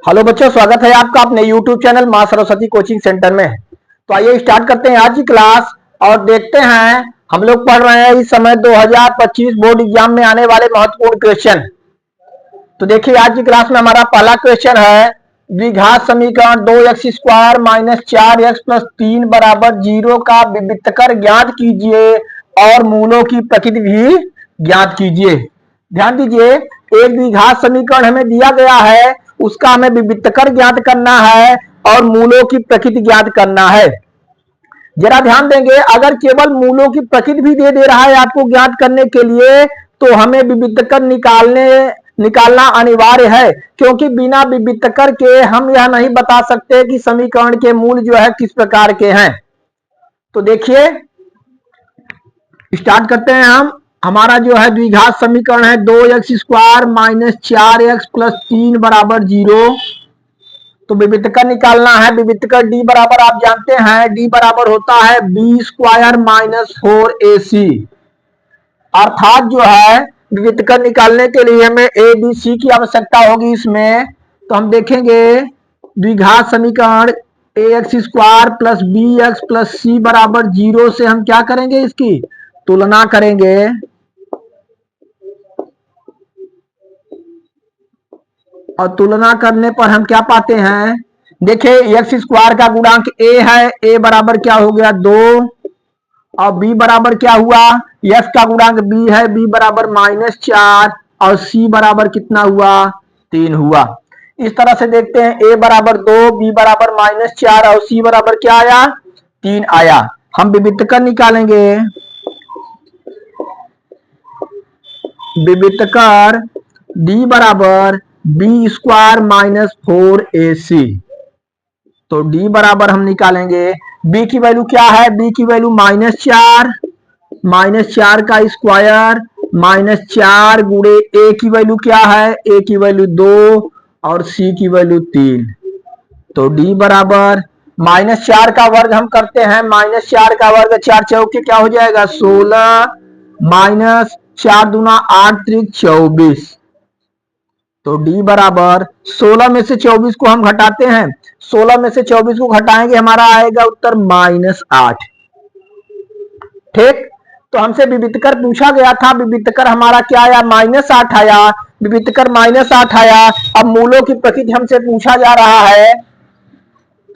Hello बच्चों, स्वागत है आपका अपने YouTube चैनल मां सरस्वती कोचिंग सेंटर में। तो आइए स्टार्ट करते हैं आज की क्लास और देखते हैं हम लोग पढ़ रहे हैं इस समय 2025 बोर्ड एग्जाम में आने वाले महत्वपूर्ण क्वेश्चन। तो देखिए आज की क्लास में हमारा पहला क्वेश्चन है द्विघात समीकरण 2x² - 4x + 3 = 0 का विविक्तकर ज्ञात कीजिए और मूलों की प्रकृति भी ज्ञात कीजिए। ध्यान दीजिए, एक द्विघात समीकरण हमें दिया गया है, उसका हमें विविक्तकर ज्ञात करना है और मूलों की प्रकृति ज्ञात करना है। जरा ध्यान देंगे, अगर केवल मूलों की प्रकृति भी दे रहा है आपको ज्ञात करने के लिए तो हमें विविक्तकर निकालना अनिवार्य है, क्योंकि बिना विविक्तकर के हम यह नहीं बता सकते कि समीकरण के मूल जो है किस प्रकार के हैं। तो देखिए स्टार्ट करते हैं हम। हमारा जो है द्विघात समीकरण है 2x² - 4x + 3 = 0। तो विविक्तकर निकालना है। विविक्तकर d बराबर आप जानते हैं, d बराबर होता है b² - 4ac। अर्थात जो है विविक्तकर निकालने के लिए हमें a b c की आवश्यकता होगी इसमें। तो हम देखेंगे द्विघात समीकरण ax² + bx + c = 0 से हम क्या करेंगे, इसकी तुलना करेंगे। और तुलना करने पर हम क्या पाते हैं, देखिए x² का गुणांक a है, a बराबर क्या हो गया 2, और b बराबर क्या हुआ, x का गुणांक b है, b बराबर -4, और c बराबर कितना हुआ 3 हुआ। इस तरह से देखते हैं a बराबर 2, b बराबर -4 और c बराबर क्या आया 3 आया। हम विविक्तकर निकालेंगे। विविक्तकर d बराबर b² - 4ac। तो d बराबर हम निकालेंगे, b की वैल्यू क्या है, b की वैल्यू -4, -4 का स्क्वायर -4 गुणे a की वैल्यू क्या है, a की वैल्यू 2 और c की वैल्यू 3। तो d बराबर -4 का वर्ग हम करते हैं, -4 का वर्ग 4 चौके क्या हो जाएगा 16, -4 दूना 8 त्रिक 24। तो d बराबर 16 में से 24 को हम घटाते हैं, 16 में से 24 को घटाएंगे हमारा आएगा उत्तर -8। ठीक, तो हमसे विविक्तकर पूछा गया था, विविक्तकर हमारा क्या आया -8 आया। विविक्तकर -8 आया। अब मूलों की प्रकृति हमसे पूछा जा रहा है,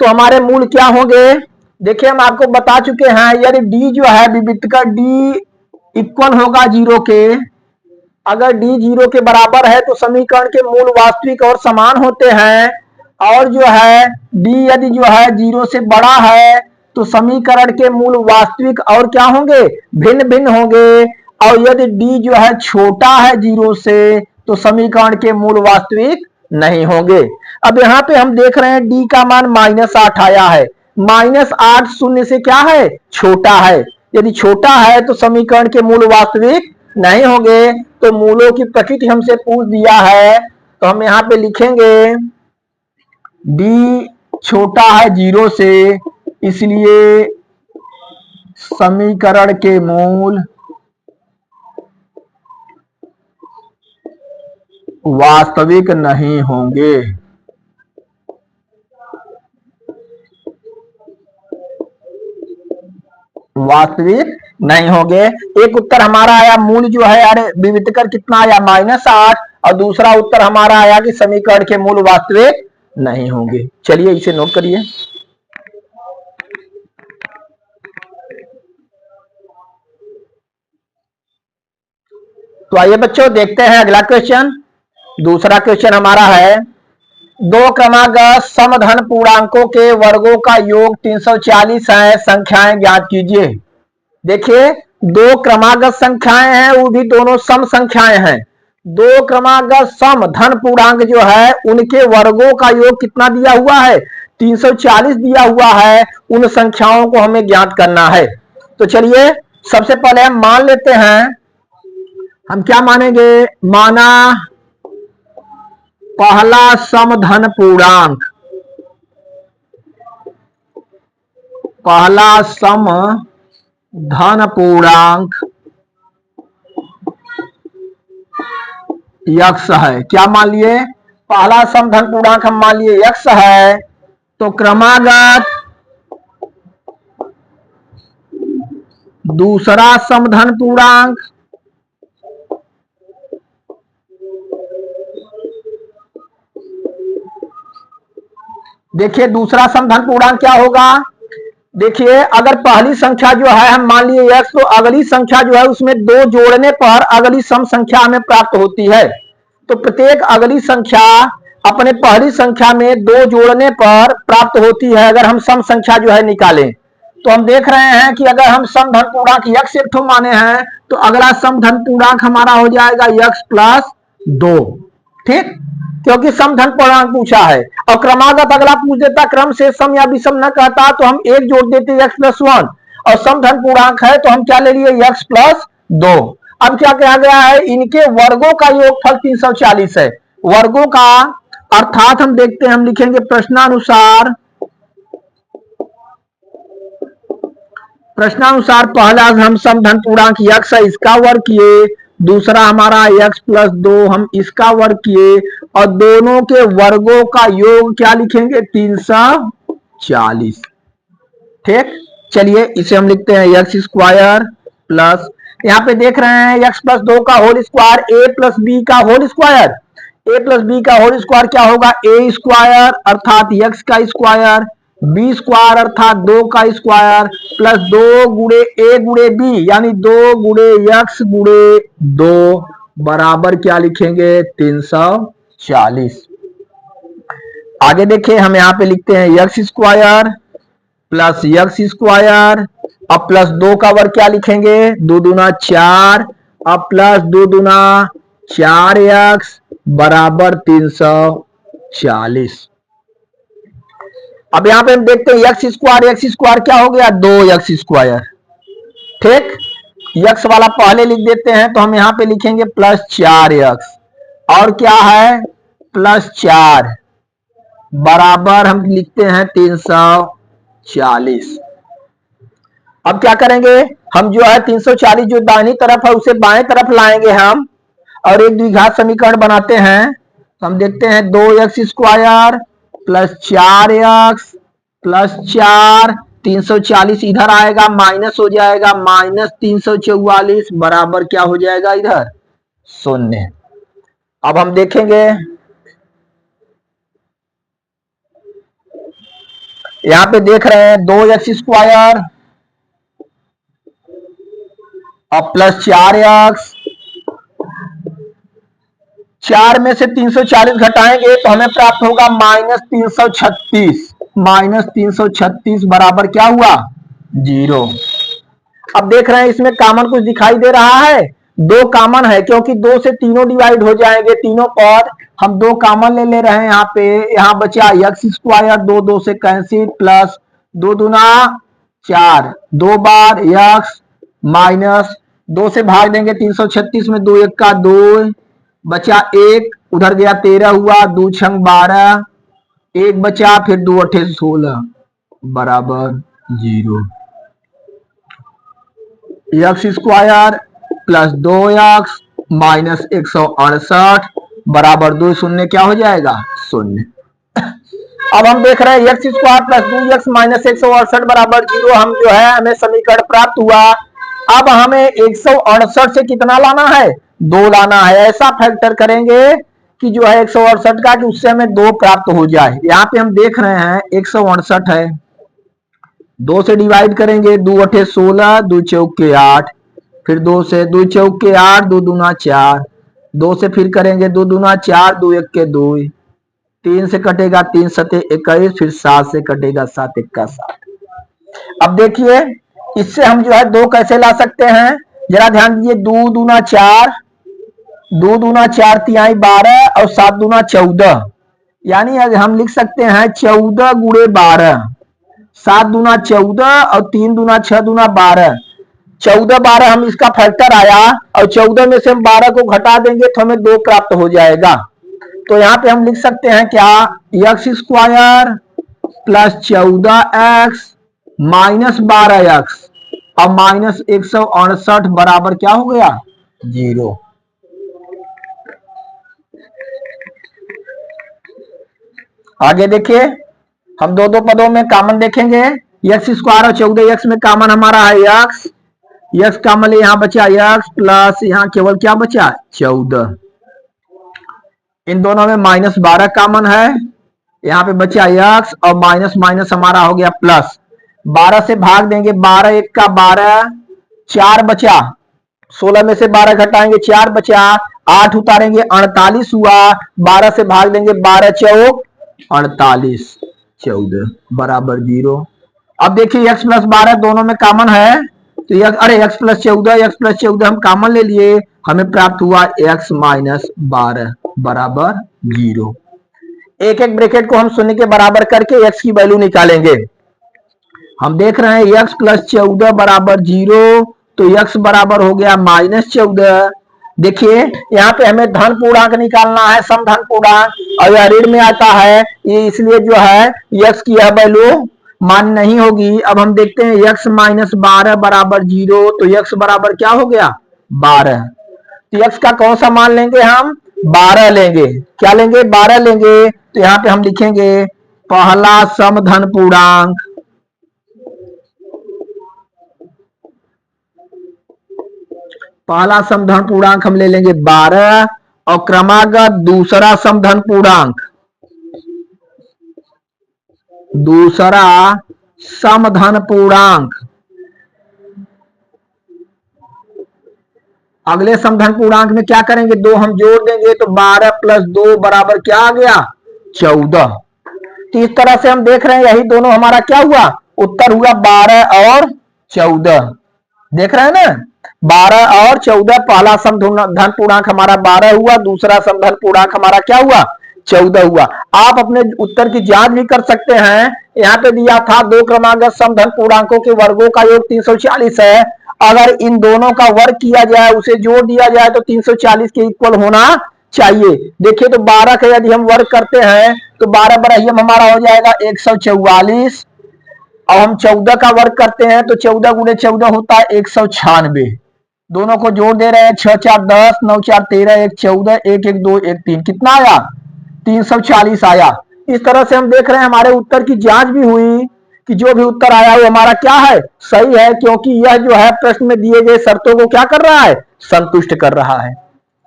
तो हमारे मूल क्या होंगे। देखिए हम आपको बता चुके हैं, यदि d जो है विविक्तकर d इक्वल होगा 0 के, अगर d 0 के बराबर है तो समीकरण के मूल वास्तविक और समान होते हैं, और जो है d यदि जो है 0 से बड़ा है तो समीकरण के मूल वास्तविक और क्या होंगे भिन्न भिन्न होंगे, और यदि d जो है छोटा है 0 से तो समीकरण के मूल वास्तविक नहीं होंगे। अब यहाँ पे हम देख रहे हैं d का मान -8 आया है। -8 शून्य से क्या है छोटा है, यदि छोटा है तो समीकरण के मूल वास्तविक नहीं होंगे। तो मूलों की प्रकृति हमसे पूछ दिया है, तो हम यहाँ पे लिखेंगे d छोटा है 0 से, इसलिए समीकरण के मूल वास्तविक नहीं होंगे। वास्तविक नहीं होंगे। एक उत्तर हमारा आया मूल जो है, अरे विविक्तकर कितना आया -8, और दूसरा उत्तर हमारा आया कि समीकरण के मूल वास्तविक नहीं होंगे। चलिए इसे नोट करिए। तो आइए बच्चों देखते हैं अगला क्वेश्चन। दूसरा क्वेश्चन हमारा है दो क्रमागत समधन पूर्णांकों के वर्गों का योग 340 है, संख्याएं ज्ञात कीजिए। देखिए दो क्रमागत संख्याएं हैं, वो भी दोनों सम संख्याएं हैं। दो क्रमागत सम धन पूर्णांक जो है उनके वर्गों का योग कितना दिया हुआ है 340 दिया हुआ है। उन संख्याओं को हमें ज्ञात करना है। तो चलिए सबसे पहले हम मान लेते हैं, हम क्या मानेंगे, माना पहला समधन पूर्णांक, पहला सम धन पूर्णांक x है। क्या मान लिए, पहला समधन पूर्णांक हम मान लिए x है, तो क्रमागत दूसरा समधन पूर्णांक देखिए दूसरा समधन पूर्णांक क्या होगा। देखिए अगर पहली संख्या जो है हम मान लिए x, तो अगली संख्या जो है उसमें 2 जोड़ने पर अगली सम संख्या हमें प्राप्त होती है। तो प्रत्येक अगली संख्या अपने पहली संख्या में 2 जोड़ने पर प्राप्त होती है अगर हम सम संख्या जो है निकालें। तो हम देख रहे हैं कि अगर हम समधन पूर्णांक x एक ठो माने हैं, तो अगला समधन पूर्णांक हमारा हो जाएगा x प्लस 2, ठीक, क्योंकि समधन पूर्णांक पूछा है। और क्रमागत अगला पूछ देता क्रम से सम या विषम न कहता तो हम एक जोड़ देते x प्लस 1, और समधन पूर्णांक है तो हम क्या ले लिए x प्लस 2। अब क्या कहा गया है, इनके वर्गों का योगफल 340 है। वर्गों का अर्थात हम देखते हैं, हम लिखेंगे प्रश्नानुसार पहला हम समधन पूर्णांक x है इसका वर्ग किए, दूसरा हमारा x प्लस 2 हम इसका वर्ग किए, और दोनों के वर्गों का योग क्या लिखेंगे 340। ठीक, चलिए इसे हम लिखते हैं x स्क्वायर प्लस, यहाँ पे देख रहे हैं x प्लस 2 का whole square a plus B का whole square. a plus B का होल स्क्वायर क्या होगा, a स्क्वायर अर्थात x का स्क्वायर, बी स्क्वायर अर्थात 2 का स्क्वायर, प्लस 2 गुणे a गुणे बी यानी 2 गुणे x गुणे 2 बराबर क्या लिखेंगे 340। आगे देखिए हम यहाँ पे लिखते हैं x square plus x square, अब प्लस 2 का वर्ग क्या लिखेंगे 2 दूना 4, अब प्लस 2 दूना 4x बराबर 340। अब यहां पे हम देखते हैं x स्क्वायर क्या हो गया 2x स्क्वायर। ठीक, x वाला पहले लिख देते हैं, तो हम यहां पे लिखेंगे प्लस 4x, और क्या है प्लस 4 बराबर हम लिखते हैं 340। अब क्या करेंगे, हम जो है 340 जो दाहिनी तरफ है उसे बाएं तरफ लाएंगे हम, और एक द्विघात समीकरण बनाते हैं। तो हम देखते हैं 2x square plus 4x plus 4, 340 इधर आएगा माइनस हो जाएगा माइनस 344 बराबर क्या हो जाएगा इधर 0। अब हम देखेंगे यहां पे देख रहे हैं 2x स्क्वायर और प्लस 4x, 4 में से 340 घटाएंगे तो हमें प्राप्त होगा -336, -336 बराबर क्या हुआ 0। अब देख रहे हैं इसमें कॉमन कुछ दिखाई दे रहा है, 2 कॉमन है क्योंकि 2 से तीनों डिवाइड हो जाएंगे, तीनों पद हम 2 कॉमन ले रहे हैं। यहाँ पे यहाँ बचा x स्क्वायर 2 2 से कैंसिल, प्लस 2 दूना 4, 2 बार x माइनस 2 से भाग देंगे 336 में, 2 1 का 2 बचा 1, उधर गया 13 हुआ, 2 छंग 12, 1 बचा, फिर 2 अठे 16 बराबर 0। x square plus 2x minus 168 बराबर 2 शून्य क्या हो जाएगा 0। अब हम देख रहे हैं x square plus 2x minus 168 बराबर 0, हम जो है हमें समीकरण प्राप्त हुआ। अब हमें 168 से कितना लाना है 2 लाना है, ऐसा फैक्टर करेंगे कि जो है 168 का कि उससे हमें 2 प्राप्त हो जाए। यहाँ पे हम देख रहे हैं 168 है, 2 से डिवाइड करेंगे 2 अठे 16, 2 चौके 8, फिर 2 से 2 चौके 8, 2 दूना 4, 2 से फिर करेंगे 2 दूना 4, 2 1 के 2, 3 से कटेगा 3 सते 21, फिर 7 से कटेगा 7 1 का 7। अब देखिए इससे हम जो है 2 कैसे ला सकते हैं, जरा ध्यान दीजिए, 2 दूना 4, 2 दूना 4 तिहाई 12 और 7 दूना 14, यानी हम लिख सकते हैं 14 गुणे 12, 7 दूना 14 और 3 दूना 6 दूना 12, 14 12 हम इसका फैक्टर आया, और 14 में से हम 12 को घटा देंगे तो हमें 2 प्राप्त हो जाएगा। तो यहाँ पे हम लिख सकते हैं क्या x square plus 14x minus 12x और माइनस 168 बराबर क्या हो गया 0। आगे देखिए, हम दो दो पदों में कॉमन देखेंगे। एक्स स्क्वायर और 14x में कॉमन हमारा है एक्स, एक्स कॉमन यहां बचा एक्स प्लस यहां केवल क्या बचा 14। इन दोनों में -12 कॉमन है, यहाँ पे बचा एक्स और माइनस माइनस हमारा हो गया प्लस। 12 से भाग देंगे, 12 एक का 12, 4 बचा, 16 में से 12 घटाएंगे 4 बचा, 8 उतारेंगे 48 हुआ, 12 से भाग देंगे 12 चौक 48, 14 बराबर 0। अब देखिए x प्लस 12 दोनों में कॉमन है, तो अरे x प्लस 14 हम कॉमन ले लिए, हमें प्राप्त हुआ x माइनस 12 बराबर 0। एक एक ब्रैकेट को हम शून्य के बराबर करके x की वैल्यू निकालेंगे। हम देख रहे हैं x प्लस 14 बराबर 0, तो x बराबर हो गया -14। देखिए यहाँ पे हमें धन पूर्णांक निकालना है, सम धन पूर्णांक, और यह ऋण में आता है, ये इसलिए जो है x की यह वैल्यू मान नहीं होगी। अब हम देखते हैं x माइनस 12 बराबर 0, तो x बराबर क्या हो गया 12। तो x का कौन सा मान लेंगे हम 12 लेंगे, क्या लेंगे 12 लेंगे। तो यहाँ पे हम लिखेंगे पहला समधन पूर्णांक, पहला समधन पूर्णांक हम ले लेंगे 12, और क्रमागत दूसरा समधन पूर्णांक, दूसरा समधन पूर्णांक, अगले समधन पूर्णांक में क्या करेंगे, 2 हम जोड़ देंगे, तो 12 प्लस 2 बराबर क्या आ गया 14। तो इस तरह से हम देख रहे हैं यही दोनों हमारा क्या हुआ, उत्तर हुआ 12 और 14। देख रहे हैं ना, 12 और 14, पहला समधन पूर्णांक हमारा 12 हुआ, दूसरा समधन पूर्णांक हमारा क्या हुआ 14 हुआ। आप अपने उत्तर की जांच भी कर सकते हैं, यहाँ पे दिया था 2 क्रमागत समधन पूर्णांकों के वर्गों का योग 340 है, अगर इन दोनों का वर्ग किया जाए, उसे जोड़ दिया जाए, तो 340 के इक्वल होना चाहिए। देखिए तो 12 का यदि हम वर्ग करते हैं, तो 12 बराबर हमारा हो जाएगा 144, और हम 14 का वर्ग करते हैं, तो 14 गुणे 14 होता है 196। दोनों को जोड़ दे रहे हैं, 6 4 10, 9 4 13, 1 14, 1 1 2 1 3, कितना आया 340 आया। इस तरह से हम देख रहे हैं हमारे उत्तर की जांच भी हुई कि जो भी उत्तर आया वो हमारा क्या है सही है, क्योंकि यह जो है प्रश्न में दिए गए शर्तों को क्या कर रहा है संतुष्ट कर रहा है।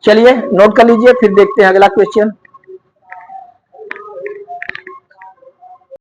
चलिए नोट कर लीजिए, फिर देखते हैं अगला क्वेश्चन।